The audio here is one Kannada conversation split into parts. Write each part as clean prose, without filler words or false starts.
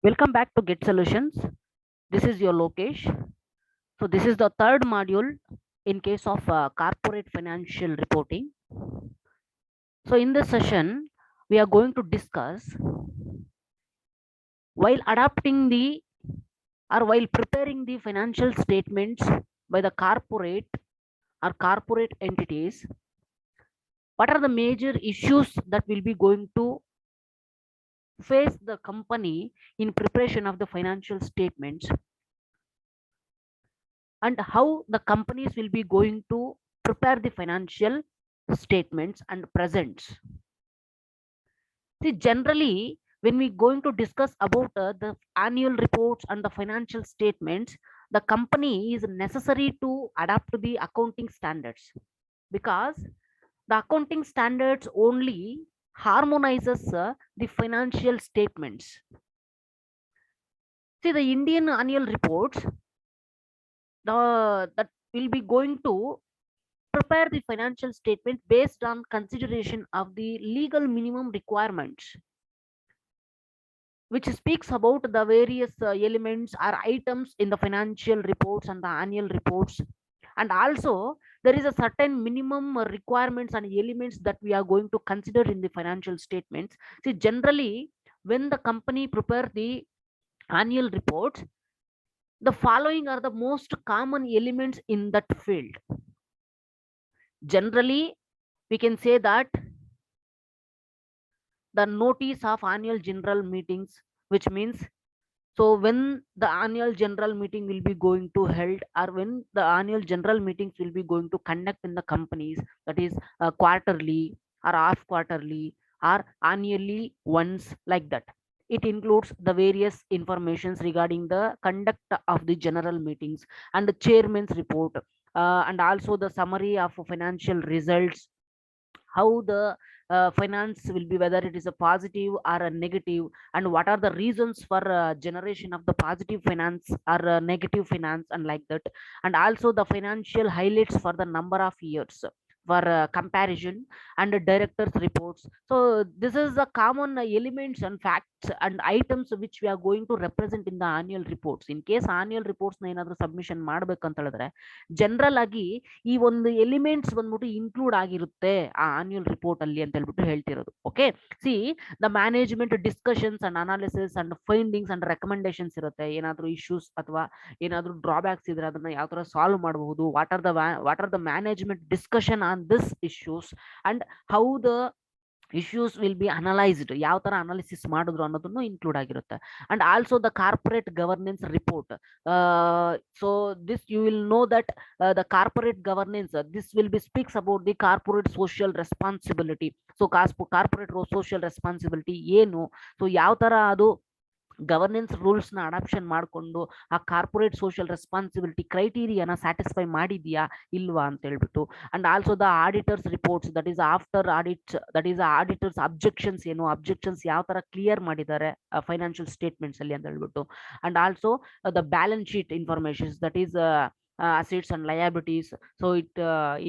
Welcome back to Get Solutions. This is your Lokesh. So this is the third module in case of corporate financial reporting. So in this session, we are going to discuss while adapting the or while preparing the financial statements by the corporate or corporate entities, what are the major issues that will be going to face the company in preparation of the financial statements, and how the companies will be going to prepare the financial statements and presents. See, generally, when we going to discuss about the annual reports and the financial statements, the company is necessary to adapt to the accounting standards, because the accounting standards only harmonizes the financial statements. See, the Indian annual reports, that will be going to prepare the financial statement based on consideration of the legal minimum requirements, which speaks about the various elements or items in the financial reports and the annual reports. And also there is a certain minimum requirements and elements that we are going to consider in the financial statements. See, generally, when the company prepare the annual reports, the following are the most common elements in that field. Generally, we can say that the notice of annual general meetings, which means, so when the annual general meeting will be going to held, or when the annual general meetings will be going to conduct in the companies, that is quarterly or half quarterly or annually once, like that. It includes the various informations regarding the conduct of the general meetings and the chairman's report, and also the summary of financial results, how the finance will be, whether it is a positive or a negative, and what are the reasons for generation of the positive finance or negative finance, and like that. And also the financial highlights for the number of years for comparison, and the directors reports. So this is the common elements and facts and items which we are going to represent in the annual reports. In case annual reports na ಏನಾದ್ರೂ ಸಬ್ಮಿಷನ್ ಮಾಡ್ಬೇಕಂತ ಹೇಳಿದ್ರೆ, ಜನರಲ್ ಆಗಿ ಈ ಒಂದು ಎಲಿಮೆಂಟ್ಸ್ ಬಂದ್ಬಿಟ್ಟು ಇನ್ಕ್ಲೂಡ್ ಆಗಿರುತ್ತೆ ಆ ಆನ್ಯುವಲ್ ರಿಪೋರ್ಟ್ ಅಲ್ಲಿ ಅಂತ ಹೇಳ್ಬಿಟ್ಟು ಹೇಳ್ತಿರೋದು. Okay, see, the management discussions and analysis and findings and recommendations ಇರುತ್ತೆ. ಏನಾದ್ರು ಇಶ್ಯೂಸ್ ಅಥವಾ ಏನಾದ್ರು ಡ್ರಾಬ್ಯಾಕ್ಸ್ ಇದ್ರೆ ಅದನ್ನ ಯಾವ ತರ ಸಾಲ್ವ್ ಮಾಡಬಹುದು, what are the management discussion on this issues, and how the issues will be analysed, ಯಾವ ತರ ಅನಾಲಿಸಿಸ್ ಮಾಡಿದ್ರು ಅನ್ನೋದನ್ನು ಇನ್ಕ್ಲೂಡ್ ಆಗಿರುತ್ತೆ. And also the corporate governance report. So this you will know that the corporate governance, this will be speaks about the corporate social responsibility. So corporate social responsibility ಏನು, ಸೊ ಯಾವ ತರ ಅದು ಗವರ್ನೆನ್ಸ್ ರೂಲ್ಸ್ ನ ಅಡಾಪ್ಷನ್ ಮಾಡಿಕೊಂಡು ಆ ಕಾರ್ಪೊರೇಟ್ ಸೋಷಿಯಲ್ ರೆಸ್ಪಾನ್ಸಿಬಿಲಿಟಿ ಕ್ರೈಟೀರಿಯಾನ ಸ್ಯಾಟಿಸ್ಫೈ ಮಾಡಿದ್ಯಾ ಇಲ್ವಾ ಅಂತ ಹೇಳ್ಬಿಟ್ಟು. And also the auditors reports, that is after audit, that is auditors objections ಏನು, ಅಬ್ಜೆಕ್ಷನ್ಸ್ ಯಾವ ತರ ಕ್ಲಿಯರ್ ಮಾಡಿದ್ದಾರೆ ಫೈನಾನ್ಷಿಯಲ್ ಸ್ಟೇಟ್ಮೆಂಟ್ಸ್ ಅಲ್ಲಿ ಅಂತ ಹೇಳ್ಬಿಟ್ಟು. And also the balance sheet informations, that is assets and liabilities. So it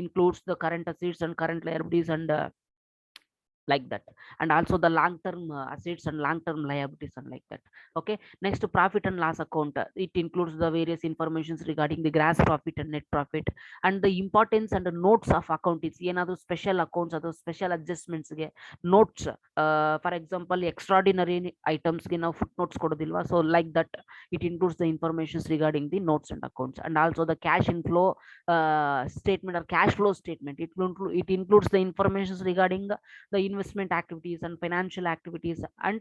includes the current assets and current liabilities, and like that. And also the long term assets and long term liabilities, and like that. Okay, next, profit and loss account. It includes the various informations regarding the gross profit and net profit, and the importance and the notes of account is ಏನಾದ್ರು ಸ್ಪೆಷಲ್ ಅಕೌಂಟ್ಸ್ ಅಥವಾ ಸ್ಪೆಷಲ್ ಅಡ್ಜಸ್ಟ್ಮೆಂಟ್ಸ್ಗೆ ನೋಟ್ಸ್, ಫಾರ್ ಎಕ್ಸಾಂಪಲ್ ಎಕ್ಸ್ಟ್ರಾರ್ಡಿನರಿ ಐಟಮ್ಸ್ಗೆ ನಾವು ಫುಟ್ ನೋಟ್ಸ್ ಕೊಡೋದಿಲ್ವಾ, so like that it includes the informations regarding the notes and accounts. And also the cash inflow statement or cash flow statement. It includes the informations regarding the investment activities and financial activities, and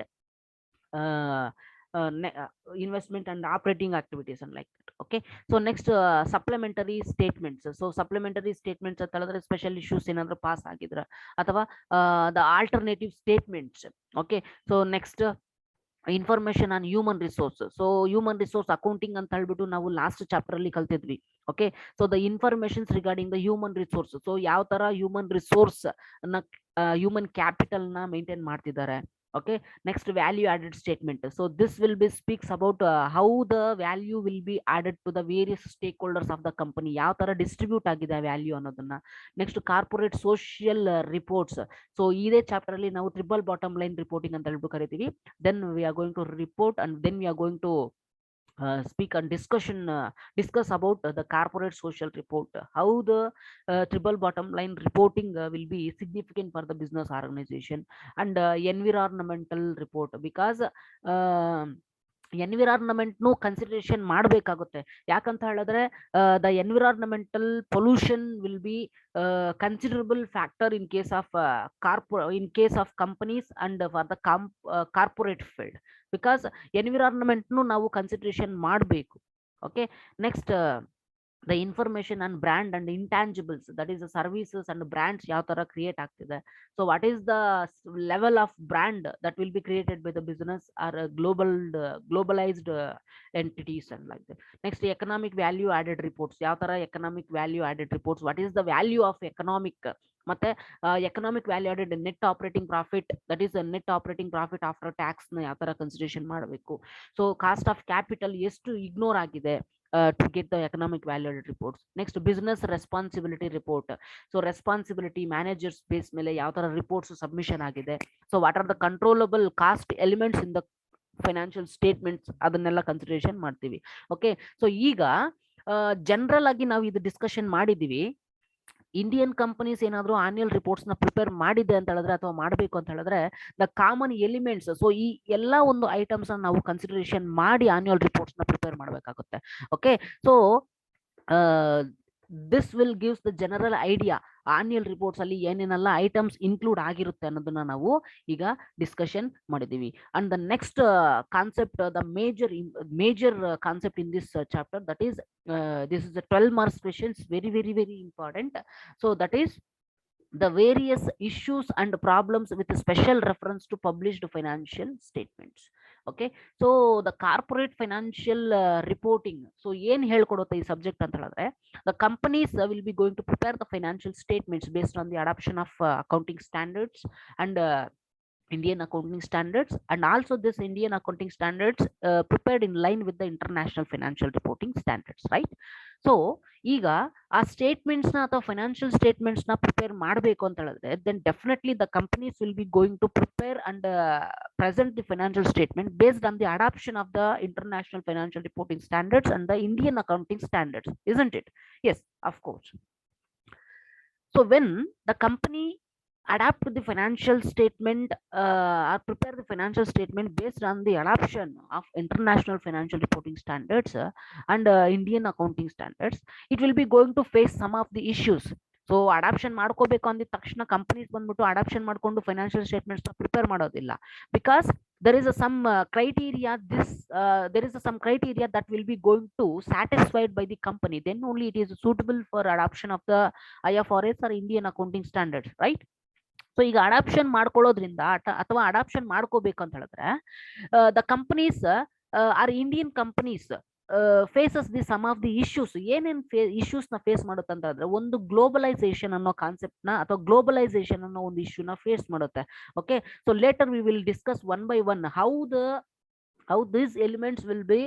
uh, investment and operating activities, and like that. Okay, so next, supplementary statements. So supplementary statements ಅಂತ ಹೇಳಿದ್ರೆ ಸ್ಪೆಷಲ್ ಇಶ್ಯೂಸ್ ಏನಾದ್ರು ಪಾಸ್ ಆಗಿದ್ರ ಅಥವಾ the alternative statements. Okay, so next, information on human resource. So human resource accounting ಅಂತ ಹೇಳ್ಬಿಟ್ಟು ನಾವು ಲಾಸ್ಟ್ ಚಾಪ್ಟರ್ ಅಲ್ಲಿ ಕಲ್ತಿದ್ವಿ. Okay, so the informations regarding the human resource. So ಯಾವ ತರ ಹ್ಯೂಮನ್ ರಿಸೋರ್ಸ್ ನ ಹ್ಯೂಮನ್ ಕ್ಯಾಪಿಟಲ್ ನ ಮೇಂಟೈನ್ ಮಾಡ್ತಿದ್ದಾರೆ. Okay, next, value added statement. So this will be speaks about how the value will be added to the various stakeholders of the company, ಯಾವ ತರ ಡಿಸ್ಟ್ರಿಬ್ಯೂಟ್ ಆಗಿದೆ ವ್ಯಾಲ್ಯೂ ಅನ್ನೋದನ್ನ. Next, corporate social reports. So ಇದೇ ಚಾಪ್ಟರ್ ಅಲ್ಲಿ ನಾವು ಟ್ರಿಬಲ್ ಬಾಟಮ್ ಲೈನ್ ರಿಪೋರ್ಟಿಂಗ್ ಅಂತ ಹೇಳ್ಬಿಟ್ಟು ಕರಿತೀವಿ. Then we are going to report and then we are going to speak and discuss about the corporate social report, how the triple bottom line reporting will be significant for the business organization, and environmental report, because ಎನ್ವಿರಾನ್ಮೆಂಟ್ನು ಕನ್ಸಿಡರೇಷನ್ ಮಾಡಬೇಕಾಗುತ್ತೆ. ಯಾಕಂತ ಹೇಳಿದ್ರೆ the environmental pollution will be considerable factor in case of companies and for the corporate field, because ಎನ್ವಿರಾನ್ಮೆಂಟ್ನು ನಾವು ಕನ್ಸಿಡರೇಷನ್ ಮಾಡಬೇಕು. Okay, next, the information and brand and intangibles, that is the services and brands ಯಾವ ತರ ಕ್ರಿಯೇಟ್ ಆಗ್ತಿದೆ. So what is the level of brand that will be created by the business or globalised entities and like that. Next, economic value added reports, ಯಾವ ತರ economic value added reports, what is the value of economic, ಮತ್ತೆ economic value added net operating profit, that is net operating profit after tax ನ ಯಾವ ತರ ಕನ್ಸಿಡರೇಷನ್ ಮಾಡಬೇಕು. ಸೊ ಕಾಸ್ಟ್ ಆಫ್ ಕ್ಯಾಪಿಟಲ್ ಎಷ್ಟು ಇಗ್ನೋರ್ ಆಗಿದೆ to get the economic value added reports. Next, business responsibility report. So responsibility managers base ಮೇಲೆ ಯಾವ ತರ ರಿಪೋರ್ಟ್ಸ್ ಸಬ್ಮಿಷನ್ ಆಗಿದೆ. So what are the controllable cost elements in the financial statements, ಅದನ್ನೆಲ್ಲ ಕನ್ಸಿಡರೇಷನ್ ಮಾಡ್ತೀವಿ. ಓಕೆ, ಸೊ ಈಗ ಜನರಲ್ ಆಗಿ ನಾವು ಇದು ಡಿಸ್ಕಷನ್ ಮಾಡಿದೀವಿ. ಇಂಡಿಯನ್ ಕಂಪನೀಸ್ ಏನಾದ್ರು ಆನ್ಯುಯಲ್ ರಿಪೋರ್ಟ್ಸ್ ನ ಪ್ರಿಪೇರ್ ಮಾಡಿದೆ ಅಂತ ಹೇಳಿದ್ರೆ ಅಥವಾ ಮಾಡಬೇಕು ಅಂತ ಹೇಳಿದ್ರೆ ದ ಕಾಮನ್ ಎಲಿಮೆಂಟ್ಸ್, ಸೊ ಈ ಎಲ್ಲಾ ಒಂದು ಐಟಮ್ಸ್ ನಾವು ಕನ್ಸಿಡರೇಷನ್ ಮಾಡಿ ಆನ್ಯುಯಲ್ ರಿಪೋರ್ಟ್ಸ್ ನ ಪ್ರಿಪೇರ್ ಮಾಡಬೇಕಾಗುತ್ತೆ. Okay, so this will gives the general idea annual reports ಅಲ್ಲಿ ಏನೇನೆಲ್ಲ ಐಟಮ್ಸ್ ಇನ್ಕ್ಲೂಡ್ ಆಗಿರುತ್ತೆ ಅನ್ನೋದನ್ನ ನಾವು ಈಗ ಡಿಸ್ಕಷನ್ ಮಾಡಿದೀವಿ. And the next concept, the major concept in this chapter, that is this is a 12 marks questions, very very very important. So that is the various issues and problems with special reference to published financial statements. Okay, so the corporate financial reporting, so ಏನ್ ಹೇಳ್ಕೊಡುತ್ತೆ ಈ ಸಬ್ಜೆಕ್ಟ್ ಅಂತ ಹೇಳಿದ್ರೆ, the companies will be going to prepare the financial statements based on the adoption of accounting standards and Indian accounting standards, and also this Indian accounting standards prepared in line with the international financial reporting standards, right? So ಈಗ ಆ ಸ್ಟೇಟ್ಮೆಂಟ್ಸ್ ನ ಅಥವಾ ಫೈನಾನ್ಷಿಯಲ್ ಸ್ಟೇಟ್ಮೆಂಟ್ಸ್ ನ ಪ್ರಿಪೇರ್ ಮಾಡಬೇಕು ಅಂತ ಹೇಳಿದ್ರೆ, then definitely the companies will be going to prepare and present the financial statement based on the adoption of the international financial reporting standards and the Indian accounting standards, isn't it? Yes, of course. So when the company adapt the financial statement or prepare the financial statement based on the adoption of international financial reporting standards and Indian accounting standards, it will be going to face some of the issues. So adoption ಮಾಡ್ಕೋಬೇಕು ಅಂದಿದ ತಕ್ಷಣ ಕಂಪನೀಸ್ ಬಂದ್ಬಿಟ್ಟು ಅಡಾಪ್ಷನ್ ಮಾಡ್ಕೊಂಡು ಫೈನಾನ್ಷಿಯಲ್ ಸ್ಟೇಟ್ಮೆಂಟ್ಸ್ ಪ್ರಿಪೇರ್ ಮಾಡೋದಿಲ್ಲ, because there is some criteria, there is some criteria that will be going to satisfied by the company, then only it is suitable for adoption of the IFRS or Indian accounting standards, right? So ಈಗ ಅಡಾಪ್ಷನ್ ಮಾಡ್ಕೊಳ್ಳೋದ್ರಿಂದ ಅಥವಾ ಅಡಾಪ್ಷನ್ ಮಾಡ್ಕೋಬೇಕು ಅಂತ ಹೇಳಿದ್ರೆ the companies are Indian companies faces the some of the issues. ಏನೇನ್ ಇಶ್ಯೂಸ್ ನ ಫೇಸ್ ಮಾಡುತ್ತೆ ಅಂತ ಹೇಳಿದ್ರೆ, ಒಂದು ಗ್ಲೋಬಲೈಸೇಷನ್ ಅನ್ನೋ ಕಾನ್ಸೆಪ್ಟ್ ನ ಅಥವಾ ಗ್ಲೋಬಲೈಸೇಷನ್ ಅನ್ನೋ ಒಂದು ಇಶ್ಯೂನ ಫೇಸ್ ಮಾಡುತ್ತೆ. Okay, so litre V will discuss one by one how these elements will be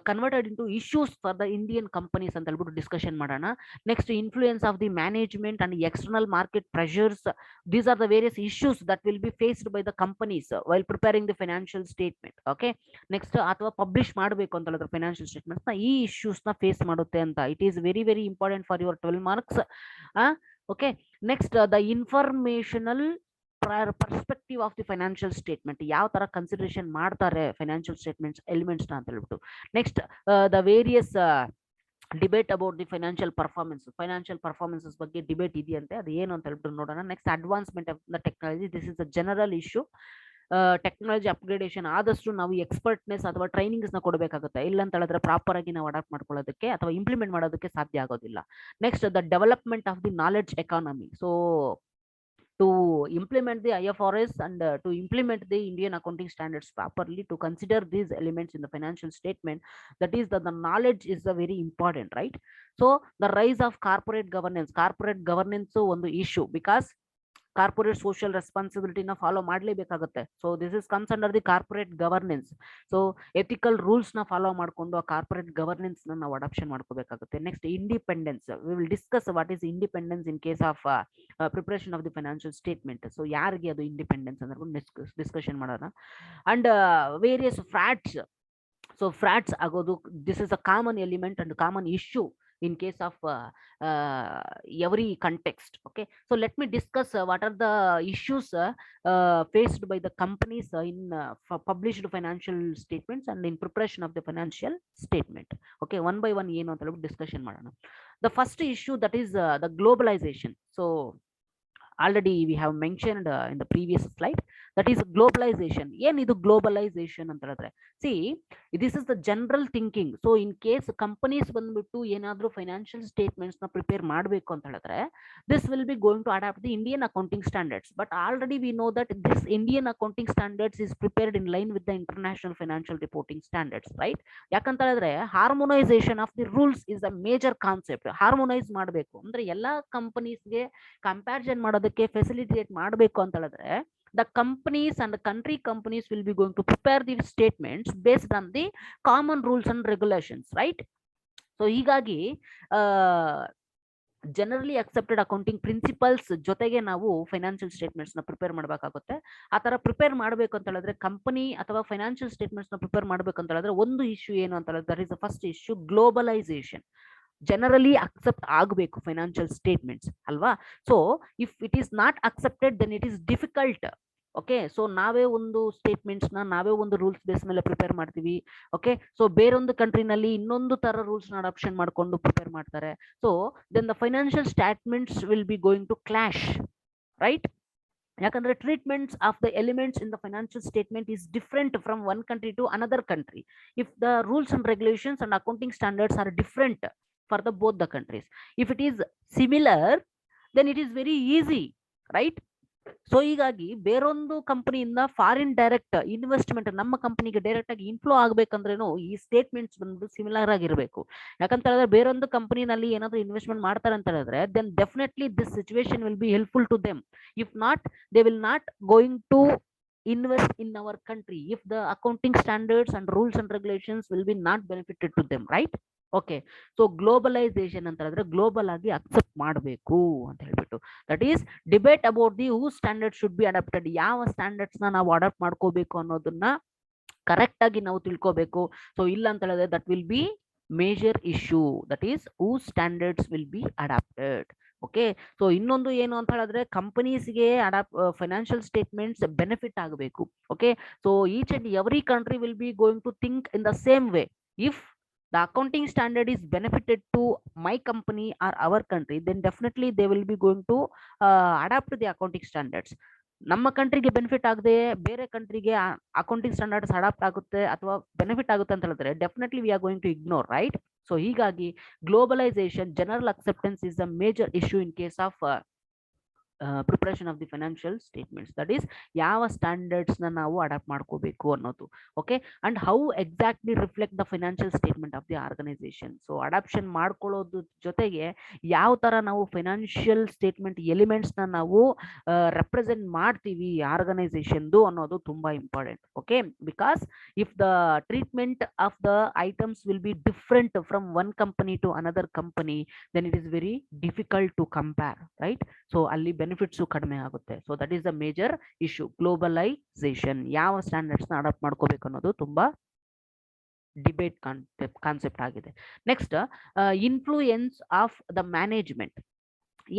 converted into issues for the Indian companies ಅಂತ ಹೇಳ್ಬಿಟ್ಟು ಡಿಸ್ಕಷನ್ ಮಾಡೋಣ. Next, influence of the management and external market pressures, these are the various issues that will be faced by the companies while preparing the financial statement. Okay, next, ಅಥವಾ ಪಬ್ಲಿಷ್ ಮಾಡಬೇಕು ಅಂತ ಹೇಳಿದ್ರೆ ಫೈನಾನ್ಷಿಯಲ್ ಸ್ಟೇಟ್ಮೆಂಟ್ಸ್ ನ ಈ ಇಶ್ಯೂಸ್ ನ ಫೇಸ್ ಮಾಡುತ್ತೆ ಅಂತ. It is very very important for your 12 marks. Okay, next, the informational perspective of the financial statement, ಯಾವ ತರ ಕನ್ಸಿಡರೇಷನ್ ಮಾಡ್ತಾರೆ ಫೈನಾನ್ಷಿಯಲ್ ಸ್ಟೇಟ್ಮೆಂಟ್ಸ್ ಎಲಿಮೆಂಟ್ಸ್ ನ ಅಂತ ಹೇಳ್ಬಿಟ್ಟು. Next, the various debate about the financial performances ಬಗ್ಗೆ ಡಿಬೇಟ್ ಇದೆಯಂತೆ, ಅದು ಏನು ಅಂತ ಹೇಳ್ಬಿಟ್ಟು ನೋಡೋಣ. Next, advancement of the technology, this is a general issue. Technology upgradation ಆದಷ್ಟು ನಾವು ಎಕ್ಸ್ಪರ್ಟ್ನೆಸ್ ಅಥವಾ ಟ್ರೈನಿಂಗ್ಸ್ ನ ಕೊಡಬೇಕಾಗುತ್ತೆ, ಇಲ್ಲ ಅಂತ ಹೇಳಿದ್ರೆ ಪ್ರಾಪರ್ ಆಗಿ ನಾವು ಅಡಾಪ್ಟ್ ಮಾಡ್ಕೊಳ್ಳೋದಕ್ಕೆ ಅಥವಾ ಇಂಪ್ಲಿಮೆಂಟ್ ಮಾಡೋದಕ್ಕೆ ಸಾಧ್ಯ ಆಗೋದಿಲ್ಲ. Next, the development of the knowledge economy. So to implement the IFRS and to implement the Indian accounting standards properly, to consider these elements in the financial statement, that is the knowledge is a very important, right? So the rise of corporate governance ಒಂದು issue, because ಕಾರ್ಪೊರೇಟ್ ಸೋಷಿಯಲ್ ರೆಸ್ಪಾನ್ಸಿಬಿಲಿಟಿನ ಫಾಲೋ ಮಾಡಲೇಬೇಕಾಗುತ್ತೆ. So this is comes under the corporate governance. So ethical rules ನ ಫಾಲೋ ಮಾಡಿಕೊಂಡು ಆ ಕಾರ್ಪೊರೇಟ್ ಗವರ್ನೆನ್ಸ್ ನಾವು ಅಡಾಪ್ಷನ್ ಮಾಡ್ಕೋಬೇಕಾಗುತ್ತೆ. Next independence, we will discuss what is independence in case of preparation of the financial statement. So ಯಾರಿಗೆ ಅದು ಇಂಡಿಪೆಂಡೆನ್ಸ್ ಅಂದ್ರೆ ಡಿಸ್ಕಷನ್ ಮಾಡೋಣ. And various frauds. So frauds ಆಗೋದು, this is a common element and common issue in case of every context. Okay, so let me discuss what are the issues faced by the companies in published financial statements and in preparation of the financial statement. Okay, one by one ಏನು ಅಂತ discussion ಮಾಡೋಣ. The first issue, that is the globalization. So already we have mentioned in the previous slide, that is globalization. ಏನಿದು globalization ಅಂತ ಹೇಳಿದ್ರೆ, see, this is the general thinking. So in case companies ಬಂದ್ಬಿಟ್ಟು ಏನಾದ್ರೂ ಫೈನಾನ್ಷಿಯಲ್ ಸ್ಟೇಟ್ಮೆಂಟ್ಸ್ ನ ಪ್ರಿಪೇರ್ ಮಾಡಬೇಕು ಅಂತ ಹೇಳಿದ್ರೆ, this will be going to adapt the Indian accounting standards. But already we know that this Indian accounting standards is prepared in line with the international financial reporting standards, right? ಯಾಕಂತ ಹೇಳಿದ್ರೆ harmonisation of the rules is a major concept. Harmonise ಮಾಡಬೇಕು ಅಂದ್ರೆ ಎಲ್ಲಾ ಕಂಪನೀಸ್ಗೆ ಕಂಪ್ಯಾರಿಸನ್ ಮಾಡೋದಕ್ಕೆ ಫೆಸಿಲಿಟೇಟ್ ಮಾಡಬೇಕು ಅಂತ ಹೇಳಿದ್ರೆ, the companies and the country companies will be going to prepare the statements based on the common rules and regulations, right? So ಹೀಗಾಗಿ ಜನರಲಿ ಅಕ್ಸೆಪ್ಟೆಡ್ ಅಕೌಂಟಿಂಗ್ ಪ್ರಿನ್ಸಿಪಲ್ಸ್ ಜೊತೆಗೆ ನಾವು ಫೈನಾನ್ಷಿಯಲ್ ಸ್ಟೇಟ್ಮೆಂಟ್ಸ್ ನ ಪ್ರಿಪೇರ್ ಮಾಡಬೇಕಾಗುತ್ತೆ. ಆ ತರ ಪ್ರಿಪೇರ್ ಮಾಡಬೇಕು ಅಂತ ಹೇಳಿದ್ರೆ, ಕಂಪನಿ ಅಥವಾ ಫೈನಾನ್ಷಿಯಲ್ ಸ್ಟೇಟ್ಮೆಂಟ್ಸ್ ನ ಪ್ರಿಪೇರ್ ಮಾಡಬೇಕು ಅಂತ ಹೇಳಿದ್ರೆ, ಒಂದು ಇಶ್ಯೂ ಏನು ಅಂತ ಹೇಳಿದ್ರೆ, that is the first issue, globalisation. Generally accept ಆಗಬೇಕು ಫೈನಾನ್ಷಿಯಲ್ ಸ್ಟೇಟ್ಮೆಂಟ್ಸ್ ಅಲ್ವಾ. So if it is not accepted then it is difficult. Okay, so ನಾವೇ ಒಂದು ಸ್ಟೇಟ್ಮೆಂಟ್ಸ್ ನ ನಾವೇ ಒಂದು ರೂಲ್ಸ್ ಬೇಸ್ ಮೇಲೆ ಪ್ರಿಪೇರ್ ಮಾಡ್ತೀವಿ. ಓಕೆ, ಸೊ ಬೇರೊಂದು ಕಂಟ್ರಿನಲ್ಲಿ ಇನ್ನೊಂದು ತರ ರೂಲ್ಸ್ ನ ಅಡಾಪ್ಷನ್ ಮಾಡ್ಕೊಂಡು ಪ್ರಿಪೇರ್ ಮಾಡ್ತಾರೆ. So then the financial statements will be going to clash, right? ಯಾಕಂದ್ರೆ treatments of the elements in the financial statement is different from one country to another country. If the rules and regulations and accounting standards are different for the both the countries. If it is similar, then it is very easy, right? So ಹೀಗಾಗಿ ಬೇರೊಂದು ಕಂಪನಿಯಿಂದ ಫಾರಿನ್ ಡೈರೆಕ್ಟ್ ಇನ್ವೆಸ್ಟ್ಮೆಂಟ್ ನಮ್ಮ ಕಂಪನಿಗೆ ಡೈರೆಕ್ಟ್ ಆಗಿ ಇನ್ಫ್ಲೋ ಆಗ್ಬೇಕಂದ್ರೇನು ಈ ಸ್ಟೇಟ್ಮೆಂಟ್ಸ್ ಬಂದು ಸಿಮಿಲರ್ ಆಗಿರಬೇಕು. ಯಾಕಂತ ಹೇಳಿದ್ರೆ ಬೇರೊಂದು ಕಂಪನಿನಲ್ಲಿ ಏನಾದ್ರು ಇನ್ವೆಸ್ಟ್ಮೆಂಟ್ ಮಾಡ್ತಾರೆ ಅಂತ ಹೇಳಿದ್ರೆ, then definitely this situation will be helpful to them. If not, they will not going to invest in our country if the accounting standards and rules and regulations will be not benefited to them, right? Okay, so globalisation ಅಂತ ಹೇಳಿದ್ರೆ ಗ್ಲೋಬಲ್ ಆಗಿ ಅಕ್ಸೆಪ್ಟ್ ಮಾಡಬೇಕು ಅಂತ ಹೇಳ್ಬಿಟ್ಟು, that is debate about the who standard should be adopted. ಯಾವ ಸ್ಟ್ಯಾಂಡರ್ಡ್ಸ್ ನಾವು ಅಡಾಪ್ಟ್ ಮಾಡ್ಕೋಬೇಕು ಅನ್ನೋದನ್ನ ಕರೆಕ್ಟ್ ಆಗಿ ನಾವು ತಿಳ್ಕೋಬೇಕು. ಸೊ ಇಲ್ಲ ಅಂತ ಹೇಳಿದ್ರೆ that will be major issue, that is who standards will be adopted. Okay, so ಇನ್ನೊಂದು ಏನು ಅಂತ ಹೇಳಿದ್ರೆ, ಕಂಪನೀಸ್ಗೆ ಫೈನಾನ್ಷಿಯಲ್ ಸ್ಟೇಟ್ಮೆಂಟ್ಸ್ ಬೆನಿಫಿಟ್ ಆಗಬೇಕು. Okay, so each and every country will be going to think in the same way. If the accounting standard is benefited to my company or our country, then definitely they will be going to adapt the accounting standards. ನಮ್ಮ ಕಂಟ್ರಿಗೆ ಬೆನಿಫಿಟ್ ಆಗದೆ ಬೇರೆ ಕಂಟ್ರಿಗೆ ಅಕೌಂಟಿಂಗ್ ಸ್ಟ್ಯಾಂಡರ್ಡ್ಸ್ ಅಡಾಪ್ಟ್ ಆಗುತ್ತೆ ಅಥವಾ ಬೆನಿಫಿಟ್ ಆಗುತ್ತೆ ಅಂತ ಹೇಳಿದ್ರೆ, definitely we are going to ignore, right? So ಹೀಗಾಗಿ globalisation, general acceptance is a major issue in case of preparation of the financial statements. That is ಯಾವ ಸ್ಟ್ಯಾಂಡರ್ಡ್ಸ್ ನಾವು ಅಡಾಪ್ಟ್ ಮಾಡ್ಕೋಬೇಕು ಅನ್ನೋದು. Okay, and how exactly reflect the financial statement of the organisation. So adoption ಮಾಡ್ಕೊಳ್ಳೋದು ಜೊತೆಗೆ ಯಾವ ತರ ನಾವು ಫೈನಾನ್ಷಿಯಲ್ ಸ್ಟೇಟ್ಮೆಂಟ್ ಎಲಿಮೆಂಟ್ಸ್ ನಾವು ರೆಪ್ರೆಸೆಂಟ್ ಮಾಡ್ತೀವಿ ಆರ್ಗನೈಸೇಷನ್ದು ಅನ್ನೋದು ತುಂಬಾ important. Okay, because if the treatment of the items will be different from one company to another company, then it is very difficult to compare, right? So ಅಲ್ಲಿ ಬೆನಿಫಿಟ್ಸು ಕಡಿಮೆ ಆಗುತ್ತೆ. So that is the major issue, globalisation. ಯಾವ ಸ್ಟ್ಯಾಂಡರ್ಡ್ಸ್ ನ ಅಡಾಪ್ಟ್ ಮಾಡ್ಕೋಬೇಕು ಅನ್ನೋದು ತುಂಬಾ ಡಿಬೇಟ್ ಕಾನ್ಸೆಪ್ಟ್ ಆಗಿದೆ. Next, influence of the management.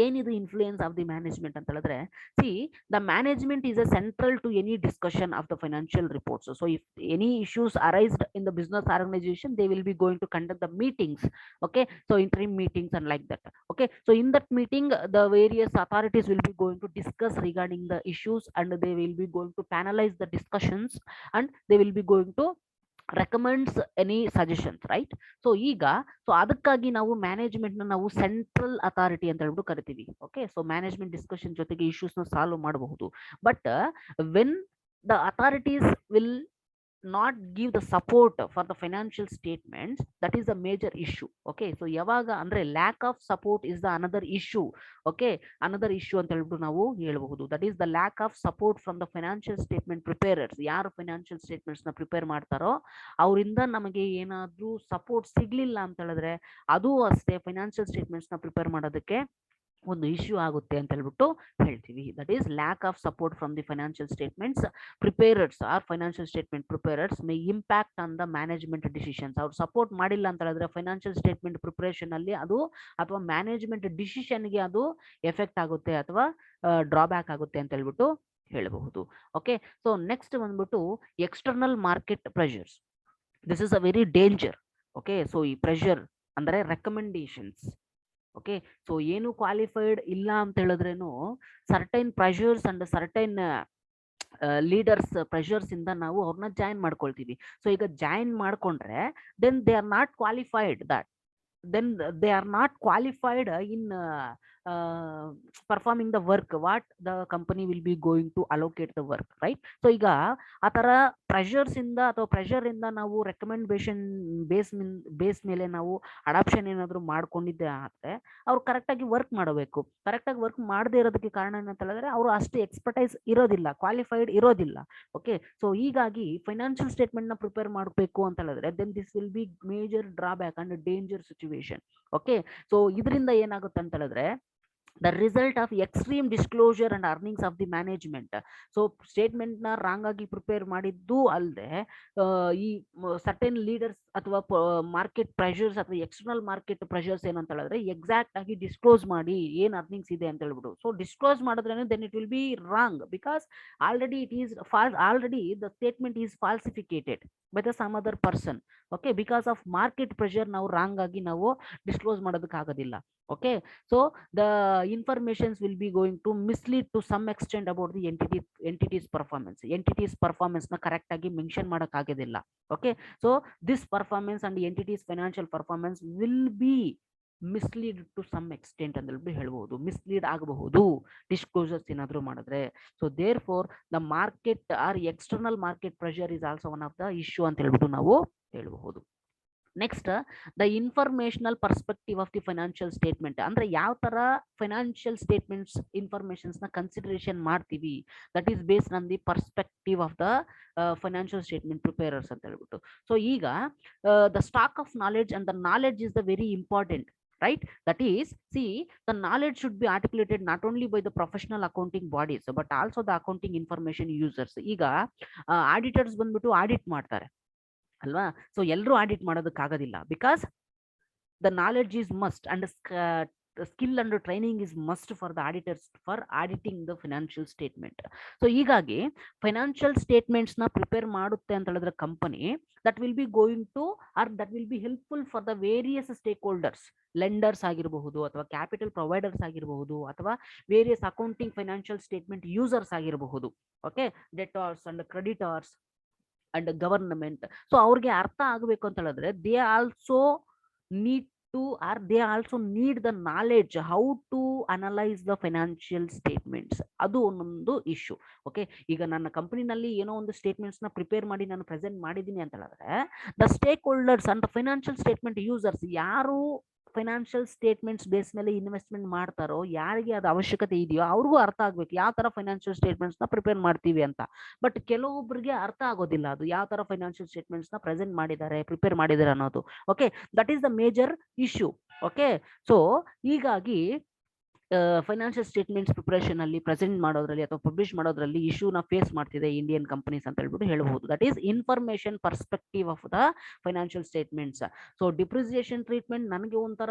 ಏನಿದು ಇನ್ಫ್ಲೂಯೆನ್ಸ್ ಆಫ್ ದಿ ಮ್ಯಾನೇಜ್ಮೆಂಟ್ ಅಂತ ಹೇಳಿದ್ರೆ, see, the management is a central to any discussion of the financial reports. So if any issues arised in the business organisation, they will be going to conduct the meetings. Okay, so interim meetings and like that. Okay, so in that meeting the various authorities will be going to discuss regarding the issues, and they will be going to panelize the discussions, and they will be going to recommends any suggestions, right? So ಈಗ ಅದಕ್ಕಾಗಿ ನಾವು ಮ್ಯಾನೇಜ್ಮೆಂಟ್ ನಾವು ಸೆಂಟ್ರಲ್ ಅಥಾರಿಟಿ ಅಂತ ಹೇಳ್ಬಿಟ್ಟು ಕರಿತೀವಿ. ಓಕೆ, ಸೊ ಮ್ಯಾನೇಜ್ಮೆಂಟ್ ಡಿಸ್ಕಷನ್ ಜೊತೆಗೆ ಇಶ್ಯೂಸ್ ನ ಸಾಲ್ವ್ ಮಾಡಬಹುದು. But when the authorities will not give the support for the financial statements, that is a major issue. Okay, so ಯಾವಾಗ ಅಂದ್ರೆ lack of support is the another issue. Okay, another issue ಅಂತ ಹೇಳ್ಬಿಟ್ಟು ನಾವು ಹೇಳಬಹುದು. that is the lack of support from the financial statement preparers. ಯಾರು ಫೈನಾನ್ಷಿಯಲ್ ಸ್ಟೇಟ್ಮೆಂಟ್ಸ್ ನ ಪ್ರಿಪೇರ್ ಮಾಡ್ತಾರೋ ಅವರಿಂದ ನಮಗೆ ಏನಾದ್ರೂ ಸಪೋರ್ಟ್ ಸಿಗ್ಲಿಲ್ಲ ಅಂತ ಹೇಳಿದ್ರೆ ಅದು ಅಷ್ಟೇ ಫೈನಾನ್ಷಿಯಲ್ ಸ್ಟೇಟ್ಮೆಂಟ್ಸ್ ನ ಪ್ರಿಪೇರ್ ಮಾಡೋದಕ್ಕೆ ಒಂದು ಇಶ್ಯೂ ಆಗುತ್ತೆ ಅಂತ ಹೇಳ್ಬಿಟ್ಟು ಹೇಳ್ತೀವಿ. That is lack of support from the financial statements preparers or financial statement preparers may impact on the management decisions. ಅವ್ರು ಸಪೋರ್ಟ್ ಮಾಡಿಲ್ಲ ಅಂತ ಹೇಳಿದ್ರೆ ಫೈನಾನ್ಷಿಯಲ್ ಸ್ಟೇಟ್ಮೆಂಟ್ ಪ್ರಿಪರೇಷನ್ ಅಲ್ಲಿ ಅದು ಅಥವಾ ಮ್ಯಾನೇಜ್ಮೆಂಟ್ ಡಿಸಿಷನ್ಗೆ ಅದು ಎಫೆಕ್ಟ್ ಆಗುತ್ತೆ ಅಥವಾ ಡ್ರಾಬ್ಯಾಕ್ ಆಗುತ್ತೆ ಅಂತ ಹೇಳ್ಬಿಟ್ಟು ಹೇಳಬಹುದು. ಓಕೆ, ಸೊ ನೆಕ್ಸ್ಟ್ ಬಂದ್ಬಿಟ್ಟು external market pressures. This is a very danger. Okay, so ಈ ಪ್ರೆಷರ್ ಅಂದ್ರೆ ರೆಕಮೆಂಡೇಶನ್ಸ್. ಓಕೆ, ಸೊ ಏನು ಕ್ವಾಲಿಫೈಡ್ ಇಲ್ಲ ಅಂತ ಹೇಳಿದ್ರೇನು certain pressures and certain leaders pressures ಇಂದ ನಾವು ಅವ್ರನ್ನ ಜಾಯಿನ್ ಮಾಡ್ಕೊಳ್ತೀವಿ. ಸೊ ಈಗ ಜಾಯಿನ್ ಮಾಡ್ಕೊಂಡ್ರೆ then they are not qualified that then they are not qualified in performing the work what the company will be going to allocate the work, right? so ಈಗ ಆ ತರ ಪ್ರೆಷರ್ಸ್ ಇಂದ ಅಥವಾ ಪ್ರೆಷರ್ ಇಂದ ನಾವು ರೆಕಮೆಂಡೇಶನ್ ಬೇಸ್ ಮೇಲೆ ನಾವು ಅಡಾಪ್ಷನ್ ಏನಾದ್ರು ಮಾಡ್ಕೊಂಡಿದ್ದೆ ಆದ್ರೆ ಅವ್ರು ಕರೆಕ್ಟ್ ಆಗಿ ವರ್ಕ್ ಮಾಡಬೇಕು. ಕರೆಕ್ಟ್ ಆಗಿ ವರ್ಕ್ ಮಾಡದೇ ಇರೋದಕ್ಕೆ ಕಾರಣ ಏನಂತ ಹೇಳಿದ್ರೆ ಅವರು ಅಷ್ಟು ಎಕ್ಸ್ಪರ್ಟೈಸ್ ಇರೋದಿಲ್ಲ, ಕ್ವಾಲಿಫೈಡ್ ಇರೋದಿಲ್ಲ. ಓಕೆ, ಸೊ ಹೀಗಾಗಿ ಫೈನಾನ್ಷಿಯಲ್ ಸ್ಟೇಟ್ಮೆಂಟ್ ನ ಪ್ರಿಪೇರ್ ಮಾಡಬೇಕು ಅಂತ ಹೇಳಿದ್ರೆ then this will be major drawback and danger situation. Okay, so ಇದರಿಂದ ಏನಾಗುತ್ತೆ ಅಂತ ಹೇಳಿದ್ರೆ the result of extreme disclosure and earnings of the management. So statement ನ ರಾಂಗ್ ಆಗಿ ಪ್ರಿಪೇರ್ ಮಾಡಿದ್ದು ಅಲ್ಲದೆ ಈ ಸರ್ಟೆನ್ ಲೀಡರ್ಸ್ ಅಥವಾ ಮಾರ್ಕೆಟ್ ಪ್ರೆಷರ್ಸ್ ಅಥವಾ ಎಕ್ಸ್ಟರ್ನಲ್ ಮಾರ್ಕೆಟ್ ಪ್ರೆಷರ್ಸ್ ಏನಂತ ಹೇಳಿದ್ರೆ ಎಕ್ಸಾಕ್ಟ್ ಆಗಿ ಡಿಸ್ಕ್ಲೋಸ್ ಮಾಡಿ ಏನ್ ಅರ್ನಿಂಗ್ಸ್ ಇದೆ ಅಂತ ಹೇಳ್ಬಿಟ್ಟು. ಸೊ ಡಿಸ್ಕ್ಲೋಸ್ ಮಾಡಿದ್ರೆ then it will be wrong because already it is already the statement is falsificated by the some other person. Okay, because of market pressure ನಾವು ರಾಂಗ್ ಆಗಿ ನಾವು ಡಿಸ್ಕ್ಲೋಸ್ ಮಾಡೋದಕ್ಕೆ ಆಗೋದಿಲ್ಲ. Okay, so the informations will be going to mislead to some extent about the entity's performance na correct agi mention madak agadiಲ್ಲ. Okay, so this performance and the entity's financial performance will be mislead to some extent ಅಂತ ಹೇಳಿ ಹೇಳ್ಬಹುದು, ಮಿಸ್ಲೀಡ್ ಆಗಬಹುದು ಡಿಸ್ಕ್ಲೋಸರ್ಸ್ ಏನಾದ್ರು ಮಾಡಿದ್ರೆ. So therefore the market or external market pressure is also one of the issue ಅಂತ ಹೇಳ್ಬಿಟ್ಟು ನಾವು ಹೇಳಬಹುದು. Next, the informational perspective of the financial statement ಅಂದ್ರೆ ಯಾವ ತರ ಫೈನಾನ್ಷಿಯಲ್ ಸ್ಟೇಟ್ಮೆಂಟ್ಸ್ ಇನ್ಫಾರ್ಮೇಶನ್ಸ್ ನ ಕನ್ಸಿಡರೇಷನ್ ಮಾಡ್ತೀವಿ, that is based on the perspective of the financial statement preparers ಅಂತ ಹೇಳ್ಬಿಟ್ಟು. ಸೊ ಈಗ the stock of knowledge and the knowledge is the very important, right? That is, see, the knowledge should be articulated not only by the professional accounting bodies but also the accounting information users. ಈಗ ಆಡಿಟರ್ಸ್ ಬಂದ್ಬಿಟ್ಟು ಆಡಿಟ್ ಮಾಡ್ತಾರೆ ಅಲ್ವಾ, ಸೊ ಎಲ್ಲರೂ ಆಡಿಟ್ ಮಾಡೋದಕ್ಕಾಗೋದಿಲ್ಲ because the knowledge is must and skill and training is must for the auditors for auditing the financial statement. So ಹೀಗಾಗಿ ಫೈನಾನ್ಷಿಯಲ್ ಸ್ಟೇಟ್ಮೆಂಟ್ಸ್ ನ ಪ್ರಿಪೇರ್ ಮಾಡುತ್ತೆ ಅಂತ ಹೇಳಿದ್ರೆ company, that will be going to or that will be helpful for the various stakeholders, lenders ಆಗಿರಬಹುದು ಅಥವಾ ಕ್ಯಾಪಿಟಲ್ ಪ್ರೊವೈಡರ್ಸ್ ಆಗಿರಬಹುದು ಅಥವಾ various accounting financial statement users ಆಗಿರಬಹುದು. Okay, debtors and creditors and government. So ಅವ್ರಿಗೆ ಅರ್ಥ ಆಗಬೇಕು ಅಂತ ಹೇಳಿದ್ರೆ they also need to or they also need the knowledge how to analyse the financial statements. ಅದು ಒಂದೊಂದು ಇಶ್ಯೂ. ಓಕೆ, ಈಗ ನನ್ನ ಕಂಪನಿನಲ್ಲಿ ಏನೋ ಒಂದು ಸ್ಟೇಟ್ಮೆಂಟ್ಸ್ ನ ಪ್ರಿಪೇರ್ ಮಾಡಿ ನಾನು ಪ್ರೆಸೆಂಟ್ ಮಾಡಿದ್ದೀನಿ ಅಂತ ಹೇಳಿದ್ರೆ the stake holders and financial statement users, ಯಾರು ಫೈನಾನ್ಷಿಯಲ್ ಸ್ಟೇಟ್ಮೆಂಟ್ಸ್ ಬೇಸ್ ಮೇಲೆ ಇನ್ವೆಸ್ಟ್ಮೆಂಟ್ ಮಾಡ್ತಾರೋ, ಯಾರಿಗೆ ಅದು ಅವಶ್ಯಕತೆ ಇದೆಯೋ ಅವ್ರಿಗೂ ಅರ್ಥ ಆಗ್ಬೇಕು ಯಾವ ತರ ಫೈನಾನ್ಷಿಯಲ್ ಸ್ಟೇಟ್ಮೆಂಟ್ಸ್ ನ ಪ್ರಿಪೇರ್ ಮಾಡ್ತೀವಿ ಅಂತ. ಬಟ್ ಕೆಲವೊಬ್ಬರಿಗೆ ಅರ್ಥ ಆಗೋದಿಲ್ಲ ಅದು ಯಾವ ತರ ಫೈನಾನ್ಷಿಯಲ್ ಸ್ಟೇಟ್ಮೆಂಟ್ಸ್ ನ ಪ್ರೆಸೆಂಟ್ ಮಾಡಿದ್ದಾರೆ, ಪ್ರಿಪೇರ್ ಮಾಡಿದ್ದಾರೆ ಅನ್ನೋದು. Okay, that is the major issue. Okay, so ಹೀಗಾಗಿ ಫೈನಾನ್ಷಿಯಲ್ ಸ್ಟೇಟ್ಮೆಂಟ್ಸ್ ಪ್ರಿಪರೇಷನ್ ಅಲ್ಲಿ ಪ್ರೆಸೆಂಟ್ ಮಾಡೋದ್ರಲ್ಲಿ ಅಥವಾ ಪಬ್ಲಿಷ್ ಮಾಡೋದ್ರಲ್ಲಿ ಇಶ್ಯೂನ ಫೇಸ್ ಮಾಡ್ತಿದೆ ಇಂಡಿಯನ್ ಕಂಪನೀಸ್ ಅಂತ ಹೇಳ್ಬಿಟ್ಟು ಹೇಳ್ಬಹುದು. That is information perspective of the financial statements. So depreciation treatment ನನಗೆ ಒಂಥರ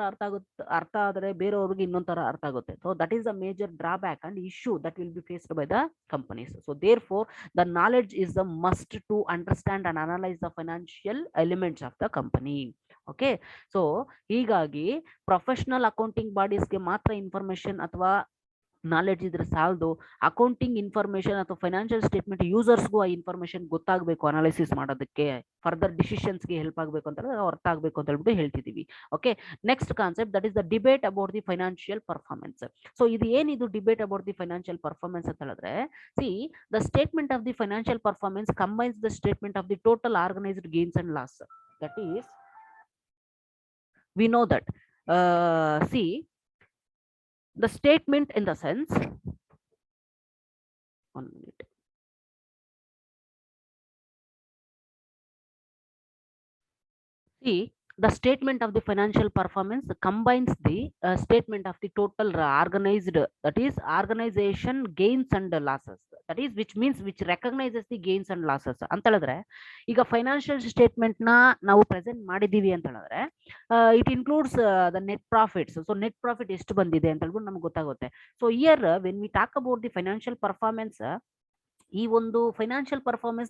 ಅರ್ಥ ಆದರೆ ಬೇರೆಯವ್ರಿಗೆ ಇನ್ನೊಂಥರ ಅರ್ಥ ಆಗುತ್ತೆ. So that is the major drawback and issue that will B faced by the companies. So therefore the knowledge is the must to understand and analyse the financial elements of the company. Okay, so ಹೀಗಾಗಿ ಪ್ರೊಫೆಷನಲ್ ಅಕೌಂಟಿಂಗ್ ಬಾಡೀಸ್ಗೆ ಮಾತ್ರ ಇನ್ಫಾರ್ಮೇಶನ್ ಅಥವಾ ನಾಲೆಡ್ಜ್ ಇದ್ರೆ ಸಾಲದು. ಅಕೌಂಟಿಂಗ್ ಇನ್ಫಾರ್ಮೇಶನ್ ಅಥವಾ ಫೈನಾನ್ಷಿಯಲ್ ಸ್ಟೇಟ್ಮೆಂಟ್ ಯೂಸರ್ಸ್ಗೂ ಆ ಇನ್ಫಾರ್ಮೇಶನ್ ಗೊತ್ತಾಗಬೇಕು, ಅನಾಲಿಸಿಸ್ ಮಾಡೋದಕ್ಕೆ, ಫರ್ದರ್ ಡಿಸಿಷನ್ಸ್ಗೆ ಹೆಲ್ಪ್ ಆಗಬೇಕು ಅಂತ ಹೇಳಿದ್ರೆ ಅರ್ಥ ಆಗಬೇಕು ಅಂತ ಹೇಳ್ಬಿಟ್ಟು ಹೇಳ್ತಿದೀವಿ. Okay, next concept that is the debate about the financial performance. So ಇದು ಏನಿದು debate about the financial performance ಅಂತ ಹೇಳಿದ್ರೆ, see the statement of the financial performance combines the statement of the total organised gains and loss. That is we know that see the statement in the sense, 1 minute. See, the statement of the financial performance combines the statement of the total organized, that is organization gains and losses, that is which means which recognizes the gains and losses ಅಂತ ಹೇಳಿದ್ರೆ, ಈಗ ಫೈನಾನ್ಷಿಯಲ್ ಸ್ಟೇಟ್ಮೆಂಟ್ ನ ನಾವು ಪ್ರೆಸೆಂಟ್ ಮಾಡಿದೀವಿ ಅಂತ ಹೇಳಿದ್ರೆ it includes the net profits. So net profit ಎಷ್ಟು ಬಂದಿದೆ ಅಂತ ಹೇಳ್ಬಿಟ್ಟು ನಮ್ಗೆ ಗೊತ್ತಾಗುತ್ತೆ. So here when we talk about the financial performance, ಈ ಒಂದು ಫೈನಾನ್ಷಿಯಲ್ ಪರ್ಫಾರ್ಮೆನ್ಸ್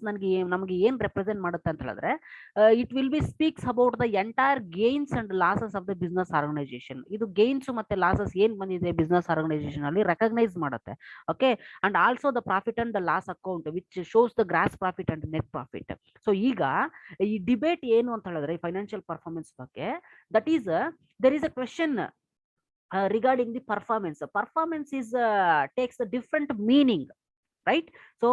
ನಮಗೆ ಏನ್ ರೆಪ್ರೆಸೆಂಟ್ ಮಾಡುತ್ತೆ ಅಂತ ಹೇಳಿದ್ರೆ, it will be speaks about the entire gains and losses of the business organisation. ಇದು ಗೇನ್ಸ್ ಮತ್ತೆ ಲಾಸಸ್ ಏನ್ ಬಂದಿದೆ ಬಿಸ್ನೆಸ್ ಆರ್ಗನೈಸೇಷನ್ ಅಲ್ಲಿ ರೆಕಗ್ನೈಸ್ ಮಾಡುತ್ತೆ. Okay, and also the profit and the loss account which shows the gross profit and net profit. So ಈಗ ಈ ಡಿಬೇಟ್ ಏನು ಅಂತ ಹೇಳಿದ್ರೆ ಫೈನಾನ್ಷಿಯಲ್ ಪರ್ಫಾರ್ಮೆನ್ಸ್ ಬಗ್ಗೆ, that is there is a question regarding the performance. Performance is takes a different meaning, right? So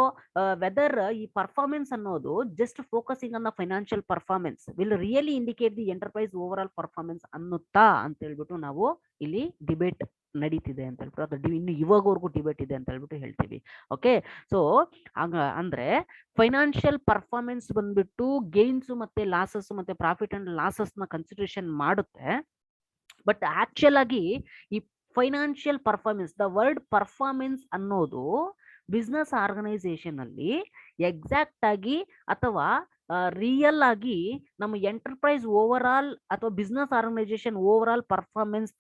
whether ಈ ಪರ್ಫಾರ್ಮೆನ್ಸ್ ಅನ್ನೋದು just focusing on the financial performance will really indicate the enterprise overall performance ಅನ್ನುತ್ತಾ ಅಂತ ಹೇಳ್ಬಿಟ್ಟು ನಾವು ಇಲ್ಲಿ ಡಿಬೇಟ್ ನಡೀತಿದೆ ಅಂತ ಹೇಳ್ಬಿಟ್ಟು, ಅದು ಇನ್ನು ಇವಾಗವರೆಗೂ ಡಿಬೇಟ್ ಇದೆ ಅಂತ ಹೇಳ್ಬಿಟ್ಟು ಹೇಳ್ತೀವಿ. ಓಕೆ, ಸೊ ಅಂದ್ರೆ ಫೈನಾನ್ಷಿಯಲ್ ಪರ್ಫಾರ್ಮೆನ್ಸ್ ಬಂದ್ಬಿಟ್ಟು ಗೇನ್ಸ್ ಮತ್ತೆ ಲಾಸಸ್ ಮತ್ತೆ ಪ್ರಾಫಿಟ್ ಅಂಡ್ ಲಾಸಸ್ ನ ಕನ್ಸಿಡರೇಷನ್ ಮಾಡುತ್ತೆ. ಬಟ್ ಆಕ್ಚುಲ್ ಆಗಿ ಈ financial performance, the word performance ಅನ್ನೋದು ಬಿಸ್ನೆಸ್ ಆರ್ಗನೈಸೇಷನ್ ಅಲ್ಲಿ ಎಕ್ಸಾಕ್ಟ್ ಆಗಿ ಅಥವಾ ರಿಯಲ್ ಆಗಿ ನಮ್ಮ ಎಂಟರ್ಪ್ರೈಸ್ ಓವರ್ ಆಲ್ ಅಥವಾ business organisation overall performance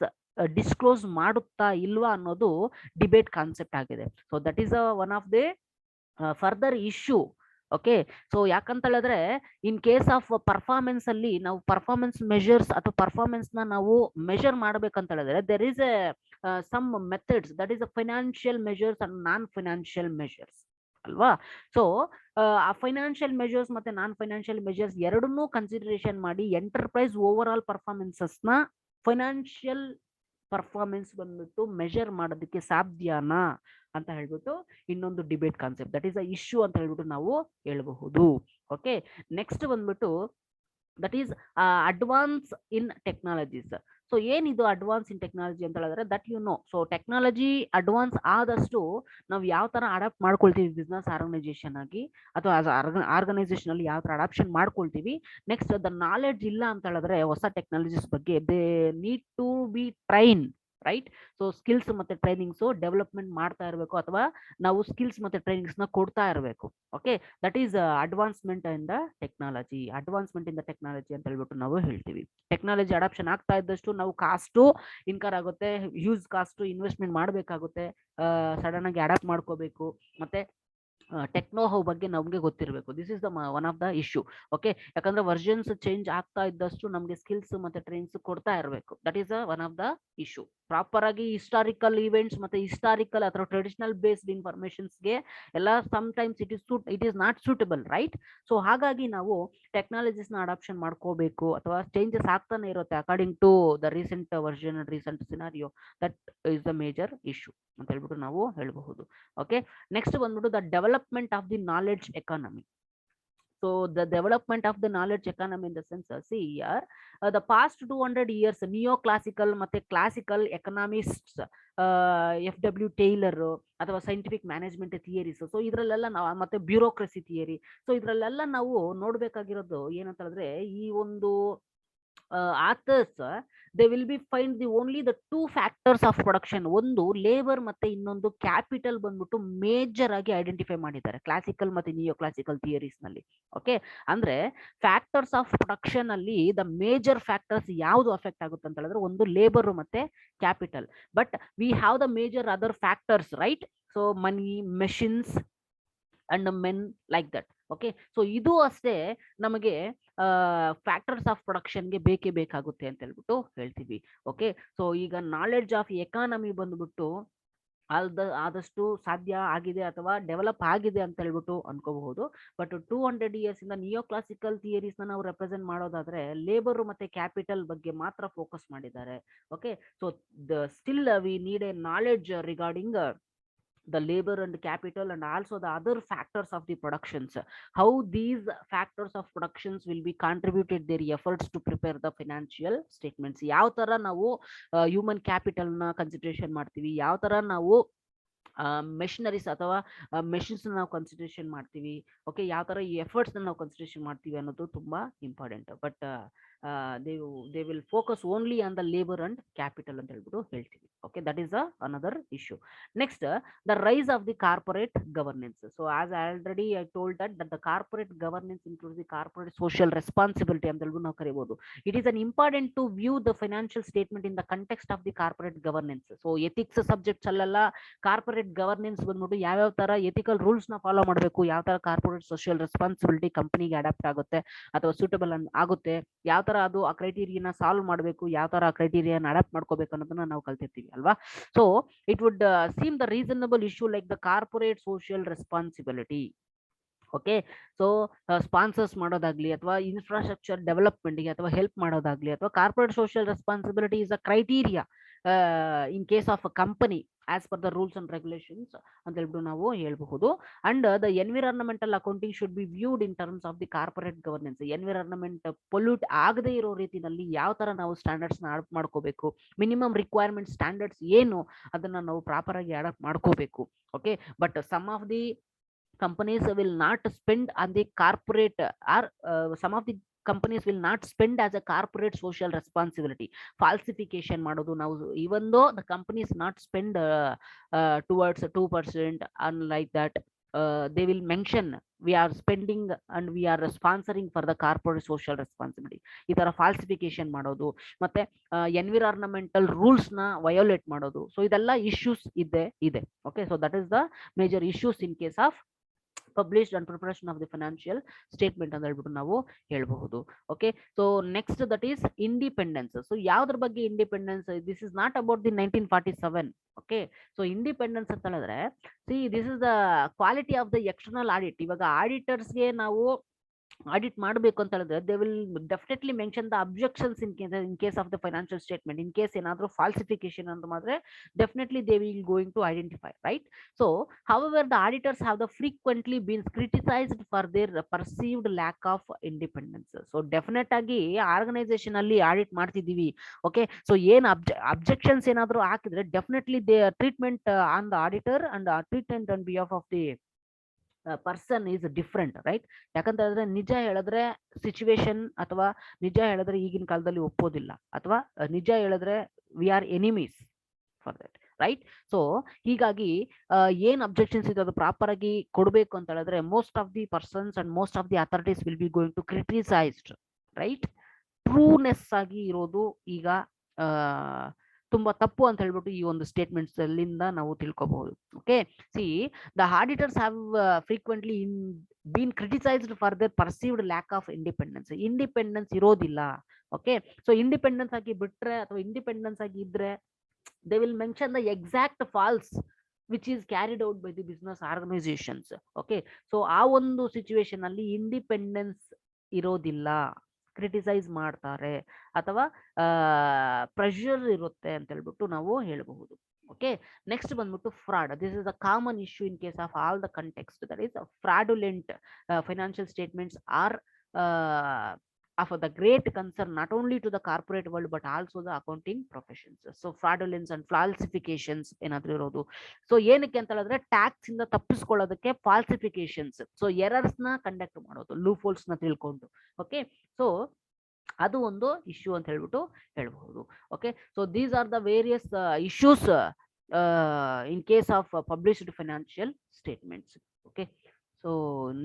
disclose ಮಾಡುತ್ತಾ ಇಲ್ವಾ ಅನ್ನೋದು ಡಿಬೇಟ್ ಕಾನ್ಸೆಪ್ಟ್ ಆಗಿದೆ. So that is one of the further issue. Okay, so ಯಾಕಂತ ಹೇಳಿದ್ರೆ ಇನ್ ಕೇಸ್ ಆಫ್ ಪರ್ಫಾರ್ಮೆನ್ಸ್ ಅಲ್ಲಿ ನಾವು ಪರ್ಫಾರ್ಮೆನ್ಸ್ ಮೆಷರ್ಸ್ ಅಥವಾ ಪರ್ಫಾರ್ಮೆನ್ಸ್ ನ ನಾವು ಮೆಷರ್ ಮಾಡ್ಬೇಕಂತ ಹೇಳಿದ್ರೆ there is a some methods, that is a financial measures and non financial measures ಅಲ್ವಾ? ಸೊ ಆ ಫೈನಾನ್ಷಿಯಲ್ ಮೆಷರ್ಸ್ ಮತ್ತೆ ನಾನ್ ಫೈನಾನ್ಷಿಯಲ್ ಮೆಷರ್ಸ್ ಎರಡನ್ನೂ ಕನ್ಸಿಡರೇಷನ್ ಮಾಡಿ ಎಂಟರ್ಪ್ರೈಸ್ ಓವರ್ ಆಲ್ ಪರ್ಫಾರ್ಮೆನ್ಸಸ್ ನ ಫೈನಾನ್ಷಿಯಲ್ ಪರ್ಫಾರ್ಮೆನ್ಸ್ ಬಂದ್ಬಿಟ್ಟು ಮೆಷರ್ ಮಾಡೋದಕ್ಕೆ ಸಾಧ್ಯನಾ ಅಂತ ಹೇಳ್ಬಿಟ್ಟು ಇನ್ನೊಂದು debate concept, that is a issue ಅಂತ ಹೇಳ್ಬಿಟ್ಟು ನಾವು ಹೇಳಬಹುದು. ಓಕೆ, ನೆಕ್ಸ್ಟ್ ಬಂದ್ಬಿಟ್ಟು that is advance in technologies. So ಏನಿದು ಅಡ್ವಾನ್ಸ್ ಇನ್ ಟೆಕ್ನಾಲಜಿ ಅಂತ ಹೇಳಿದ್ರೆ that you know. So technology advance ಆದಷ್ಟು ನಾವು ಯಾವ ತರ ಅಡಾಪ್ಟ್ ಮಾಡ್ಕೊಳ್ತೀವಿ ಬಿಸ್ನೆಸ್ ಆರ್ಗನೈಸೇಷನ್ ಆಗಿ ಅಥವಾ ಆರ್ಗನೈಸೇಷನ್ ಅಲ್ಲಿ ಯಾವ ತರ ಅಡಾಪ್ಷನ್ ಮಾಡ್ಕೊಳ್ತೀವಿ. ನೆಕ್ಸ್ಟ್ ದ ನಾಲೆಡ್ಜ್ ಇಲ್ಲ ಅಂತ ಹೇಳಿದ್ರೆ ಹೊಸ ಟೆಕ್ನಾಲಜೀಸ್ ಬಗ್ಗೆ they need to be train, right? So skills ಮತ್ತೆ ಟ್ರೈನಿಂಗ್ಸ್ ಡೆವಲಪ್ಮೆಂಟ್ ಮಾಡ್ತಾ ಇರಬೇಕು ಅಥವಾ ನಾವು ಸ್ಕಿಲ್ಸ್ ಮತ್ತೆ ಟ್ರೈನಿಂಗ್ಸ್ ನ ಕೊಡ್ತಾ ಇರಬೇಕು. Okay, that is advancement in the technology. Advancement in the technology ಅಂತ ಹೇಳ್ಬಿಟ್ಟು ನಾವು ಹೇಳ್ತೀವಿ. ಟೆಕ್ನಾಲಜಿ ಅಡಾಪ್ಷನ್ ಆಗ್ತಾ ಇದ್ದಷ್ಟು ನಾವು ಕಾಸ್ಟು ಇನ್ಕರ್ ಆಗುತ್ತೆ, ಹ್ಯೂಜ್ ಕಾಸ್ಟ್ ಇನ್ವೆಸ್ಟ್ಮೆಂಟ್ ಮಾಡಬೇಕಾಗುತ್ತೆ, ಸಡನ್ ಆಗಿ ಅಡಾಪ್ಟ್ ಮಾಡ್ಕೋಬೇಕು, ಮತ್ತೆ ಟೆಕ್ನೋ ಹೌ ಬಗ್ಗೆ ನಮ್ಗೆ ಗೊತ್ತಿರಬೇಕು. This is the one of the issue. Okay, ಯಾಕಂದ್ರೆ ವರ್ಷನ್ಸ್ ಚೇಂಜ್ ಆಗ್ತಾ ಇದ್ದಷ್ಟು ನಮ್ಗೆ ಸ್ಕಿಲ್ಸ್ ಮತ್ತೆ ಟ್ರೈನಿಂಗ್ಸ್ ಕೊಡ್ತಾ ಇರಬೇಕು. That is one of the issue. Proper ಆಗಿ ಹಿಸ್ಟಾರಿಕಲ್ ಇವೆಂಟ್ಸ್ ಮತ್ತೆ ಹಿಸ್ಟಾರಿಕಲ್ ಅಥವಾ ಟ್ರೆಡಿಷನಲ್ ಬೇಸ್ಡ್ ಇನ್ಫಾರ್ಮೇಶನ್ಸ್ಗೆ ಎಲ್ಲ sometimes it is not suitable, right? So ಹಾಗಾಗಿ ನಾವು ಟೆಕ್ನಾಲಜೀಸ್ ನ ಅಡಾಪ್ಷನ್ ಮಾಡ್ಕೋಬೇಕು ಅಥವಾ ಚೇಂಜಸ್ ಆಗ್ತಾನೆ ಇರುತ್ತೆ according to the recent version and recent scenario. That is the major issue ಅಂತ ಹೇಳ್ಬಿಟ್ಟು ನಾವು ಹೇಳಬಹುದು. ಓಕೆ, ನೆಕ್ಸ್ಟ್ ಬಂದ್ಬಿಟ್ಟು the development of the knowledge economy. So the development of the knowledge economy in the sense, see here, the past 200 years neoclassical ಮತ್ತೆ classical economists, F W tailor ಅಥವಾ ಸೈಂಟಿಫಿಕ್ ಮ್ಯಾನೇಜ್ಮೆಂಟ್ ಥಿಯರೀಸ್, ಸೊ ಇದ್ರಲ್ಲೆಲ್ಲ ನಾವು ಮತ್ತೆ ಬ್ಯೂರೋಕ್ರಸಿ ಥಿಯರಿ, ಸೊ ಇದ್ರಲ್ಲೆಲ್ಲ ನಾವು ನೋಡ್ಬೇಕಾಗಿರೋದು ಏನಂತ ಹೇಳಿದ್ರೆ ಈ ಒಂದು author's they will B find the only the two factors of production, ಒಂದು ಲೇಬರ್ ಮತ್ತೆ ಇನ್ನೊಂದು ಕ್ಯಾಪಿಟಲ್ ಬಂದ್ಬಿಟ್ಟು ಮೇಜರ್ ಆಗಿ ಐಡೆಂಟಿಫೈ ಮಾಡಿದ್ದಾರೆ ಕ್ಲಾಸಿಕಲ್ ಮತ್ತೆ ನಿಯೋ ಕ್ಲಾಸಿಕಲ್ ಥಿಯರೀಸ್ ನಲ್ಲಿ. ಓಕೆ, ಅಂದ್ರೆ ಫ್ಯಾಕ್ಟರ್ಸ್ ಆಫ್ ಪ್ರೊಡಕ್ಷನ್ ಅಲ್ಲಿ ದ ಮೇಜರ್ ಫ್ಯಾಕ್ಟರ್ಸ್ ಯಾವುದು ಅಫೆಕ್ಟ್ ಆಗುತ್ತೆ ಅಂತ ಹೇಳಿದ್ರೆ ಒಂದು ಲೇಬರ್ ಮತ್ತೆ capital. But we have the major other factors, right? So money, machines and men, like that. Okay, so ಇದು ಅಷ್ಟೇ ನಮಗೆ ಫ್ಯಾಕ್ಟರ್ಸ್ ಆಫ್ ಪ್ರೊಡಕ್ಷನ್ಗೆ ಬೇಕೇ ಬೇಕಾಗುತ್ತೆ ಅಂತ ಹೇಳ್ಬಿಟ್ಟು ಹೇಳ್ತೀವಿ. ಓಕೆ, ಸೊ ಈಗ ನಾಲೆಡ್ಜ್ ಆಫ್ ಎಕಾನಮಿ ಬಂದ್ಬಿಟ್ಟು ಆದಷ್ಟು ಸಾಧ್ಯ ಆಗಿದೆ ಅಥವಾ ಡೆವಲಪ್ ಆಗಿದೆ ಅಂತ ಹೇಳ್ಬಿಟ್ಟು ಅನ್ಕೋಬಹುದು. ಬಟ್ 200 years ಇಂದ ನಿಯೋ ಕ್ಲಾಸಿಕಲ್ ಥಿಯರೀಸ್ ನಾವು ರೆಪ್ರೆಸೆಂಟ್ ಮಾಡೋದಾದ್ರೆ ಲೇಬರ್ ಮತ್ತೆ ಕ್ಯಾಪಿಟಲ್ ಬಗ್ಗೆ ಮಾತ್ರ ಫೋಕಸ್ ಮಾಡಿದ್ದಾರೆ. Okay, so still we need A knowledge regarding the labor and capital and also the other factors of the productions, how these factors of productions will be contributed their efforts to prepare the financial statements. ಯಾವ ತರ ನಾವು ಹ್ಯೂಮನ್ ಕ್ಯಾಪಿಟಲ್ ನ ಕನ್ಸಿಡರೇಷನ್ ಮಾಡ್ತೀವಿ, ಯಾವ ತರ ನಾವು ಮೆಷಿನರೀಸ್ ಅಥವಾ ಮೆಷಿನ್ಸ್ ನಾವು ಕನ್ಸಿಡರೇಷನ್ ಮಾಡ್ತೀವಿ, ಓಕೆ, ಯಾವ ತರ ಈ ಎಫರ್ಟ್ಸ್ ನಾವು ಕನ್ಸಿಡರೇಷನ್ ಮಾಡ್ತೀವಿ ಅನ್ನೋದು ತುಂಬಾ important. But they will focus only on the labour and capital ಅಂತ ಹೇಳ್ಬಿಟ್ಟು ಹೇಳ್ತೀವಿ. Okay, that is another issue. Next, the rise of the corporate governance. So as already I told that the corporate governance includes the corporate social responsibility ಅಂತ ಹೇಳ್ಬಿಟ್ಟು ನಾವು ಕರಿಬಹುದು. It is an important to view the financial statement in the context of the corporate governance. So ethics subjects ಅಲ್ಲೆಲ್ಲ ಕಾರ್ಪೊರೇಟ್ ಗವರ್ನೆನ್ಸ್ ಬಂದ್ಬಿಟ್ಟು ಯಾವ್ಯಾವ ತರ ಎಥಿಕಲ್ ರೂಲ್ಸ್ ನ ಫಾಲೋ ಮಾಡಬೇಕು, ಯಾವ ತರ ಕಾರ್ಪೊರೇಟ್ ಸೋಷಿಯಲ್ ರೆಸ್ಪಾನ್ಸಿಬಿಲಿಟಿ ಕಂಪನಿಗೆ ಅಡಾಪ್ಟ್ ಆಗುತ್ತೆ ಅಥವಾ ಸೂಟಬಲ್ ಆಗುತ್ತೆ, ಯಾವ ತರ ಅದು ಆ ಕ್ರೈಟೀರಿಯಾನ ಸಾಲ್ವ್ ಮಾಡಬೇಕು, ಯಾವ ತರ ಆ ಕ್ರೈಟೀರಿಯಾನ ಅಡಾಪ್ಟ್ ಮಾಡ್ಕೋಬೇಕು ಅನ್ನೋದನ್ನ ನಾವು ಕಲ್ತಿರ್ತೀವಿ ಅಲ್ವಾ. So it would seem the reasonable issue like the corporate social responsibility. Okay, so sponsors ಮಾಡೋದಾಗ್ಲಿ ಅಥವಾ ಇನ್ಫ್ರಾಸ್ಟ್ರಕ್ಚರ್ ಡೆವಲಪ್ಮೆಂಟ್ಗೆ ಅಥವಾ ಹೆಲ್ಪ್ ಮಾಡೋದಾಗ್ಲಿ ಅಥವಾ corporate social responsibility is a criteria in case of a company as per the rules and regulations ಅಂತ ಹೇಳ್ಬಿಟ್ಟು ನಾವು ಹೇಳ್ಬಹುದು. And the environmental accounting should be viewed in terms of the corporate governance. Environment pollute ಆಗದೇ ಇರೋ ರೀತಿನಲ್ಲಿ ಯಾವ ತರ ನಾವು ಸ್ಟ್ಯಾಂಡರ್ಡ್ಸ್ ನ ಅಡಾಪ್ಟ್ ಮಾಡ್ಕೋಬೇಕು, ಮಿನಿಮಮ್ ರಿಕ್ವೈರ್ಮೆಂಟ್ ಸ್ಟ್ಯಾಂಡರ್ಡ್ಸ್ ಏನು ಅದನ್ನ ನಾವು ಪ್ರಾಪರ್ ಆಗಿ ಅಡಾಪ್ಟ್ ಮಾಡ್ಕೋಬೇಕು. Okay, but some of the companies will not spend on the corporate or some of the companies will not spend as a corporate social responsibility. Falsification ಮಾಡೋದು ನಾವು, even though the company is not spend towards 2% and like that, they will mention we are spending and we are sponsoring for the corporate social responsibility. ಈ ತರ ಫಾಲ್ಸಿಫಿಕೇಶನ್ ಮಾಡೋದು ಮತ್ತೆ ಎನ್ವಿರಾನ್ಮೆಂಟಲ್ ರೂಲ್ಸ್ ನ ವಯೋಲೇಟ್ ಮಾಡೋದು, ಸೊ ಇದೆಲ್ಲ ಇಶ್ಯೂಸ್ ಇದೆ. Okay, so that is the major issues in case of published and preparation of the financial statement ಅಂತ ಹೇಳ್ಬಿಟ್ಟು ನಾವು ಹೇಳ್ಬಹುದು. Okay, so next that is independence. So ಯಾವ್ದ್ರ ಬಗ್ಗೆ independence? This is not about the 1947. Okay, so independence ಅಂತ ಹೇಳಿದ್ರೆ this is the quality of the external audit. ಇವಾಗ ಆಡಿಟರ್ಸ್ಗೆ ನಾವು ಆಡಿಟ್ ಮಾಡಬೇಕು ಅಂತ ಹೇಳಿದ್ರೆ they will definitely mention the objections in case of the financial statement. In case ಏನಾದರೂ ಫಾಲ್ಸಿಫಿಕೇಶನ್ ಅಂತ ಮಾಡಿದ್ರೆ definitely they will going to identify, right? So however the auditors have the frequently been criticized for their perceived lack of independence. So definite ಆಗಿ ಆರ್ಗನೈಸೇಷನ್ ಅಲ್ಲಿ ಆಡಿಟ್ ಮಾಡ್ತಿದೀವಿ, ಓಕೆ, ಸೊ ಏನ್ ಅಬ್ಜೆಕ್ಷನ್ಸ್ ಏನಾದರೂ ಹಾಕಿದ್ರೆ definitely they treatment on the auditor and treatment on behalf of the person is different, right? ಯಾಕಂತ ಹೇಳಿದ್ರೆ ನಿಜ ಹೇಳಿದ್ರೆ ಸಿಚುವೇಶನ್ ಅಥವಾ ನಿಜ ಹೇಳಿದ್ರೆ ಈಗಿನ ಕಾಲದಲ್ಲಿ ಒಪ್ಪೋದಿಲ್ಲ, ಅಥವಾ ನಿಜ ಹೇಳಿದ್ರೆ we are enemies for that, right? So ಹೀಗಾಗಿ ಏನ್ ಅಬ್ಜೆಕ್ಷನ್ಸ್ ಇದೆ ಅದು ಪ್ರಾಪರ್ ಆಗಿ ಕೊಡಬೇಕು ಅಂತ ಹೇಳಿದ್ರೆ most of the persons and most of the authorities will be going to criticised, right? Trueness ಆಗಿ ಇರೋದು ಈಗ ತುಂಬಾ ತಪ್ಪು ಅಂತ ಹೇಳ್ಬಿಟ್ಟು ಈ ಒಂದು ಸ್ಟೇಟ್ಮೆಂಟ್ಸ್ ಅಲ್ಲಿಂದ ನಾವು ತಿಳ್ಕೊಬಹುದು. Okay, see the auditors have frequently been criticised for their perceived lack of independence. Independence ಇರೋದಿಲ್ಲ. ಓಕೆ, ಸೊ ಇಂಡಿಪೆಂಡೆನ್ಸ್ ಆಗಿ ಬಿಟ್ರೆ ಅಥವಾ ಇಂಡಿಪೆಂಡೆನ್ಸ್ ಆಗಿ ಇದ್ರೆ they will mention the exact false which is carried out by the business organizations. Okay, so ಆ ಒಂದು ಸಿಚುವೇಶನ್ ಅಲ್ಲಿ ಇಂಡಿಪೆಂಡೆನ್ಸ್ ಇರೋದಿಲ್ಲ, ಕ್ರಿಟಿಸೈಸ್ ಮಾಡ್ತಾರೆ ಅಥವಾ ಪ್ರೆಷರ್ ಇರುತ್ತೆ ಅಂತ ಹೇಳ್ಬಿಟ್ಟು ನಾವು ಹೇಳಬಹುದು. ಓಕೆ, ನೆಕ್ಸ್ಟ್ ಬಂದ್ಬಿಟ್ಟು fraud. This is a common issue in case of all the context. That is fraudulent financial statements are of the great concern not only to the corporate world but also the accounting professions. So fraudulence and falsifications ಏನಾದ್ರೂ ಇರೋದು. ಸೊ ಏನಕ್ಕೆ ಅಂತ ಹೇಳಿದ್ರೆ ಟ್ಯಾಕ್ಸ್ ಇಂದ ತಪ್ಪಿಸ್ಕೊಳ್ಳೋದಕ್ಕೆ ಫಾಲ್ಸಿಫಿಕೇಶನ್ಸ್, ಸೊ ಎರರ್ಸ್ ನ ಕಂಡಕ್ಟ್ ಮಾಡೋದು, ಲೂಪ್ ಹೋಲ್ಸ್ ನ ತಿಳ್ಕೊಂಡು. ಓಕೆ, ಸೊ ಅದು ಒಂದು ಇಶ್ಯೂ ಅಂತ ಹೇಳ್ಬಿಟ್ಟು ಹೇಳ್ಬಹುದು. Okay, so these are the various issues in case of published financial statements. Okay, so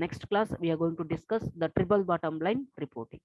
next class we are going to discuss the triple bottom line reporting.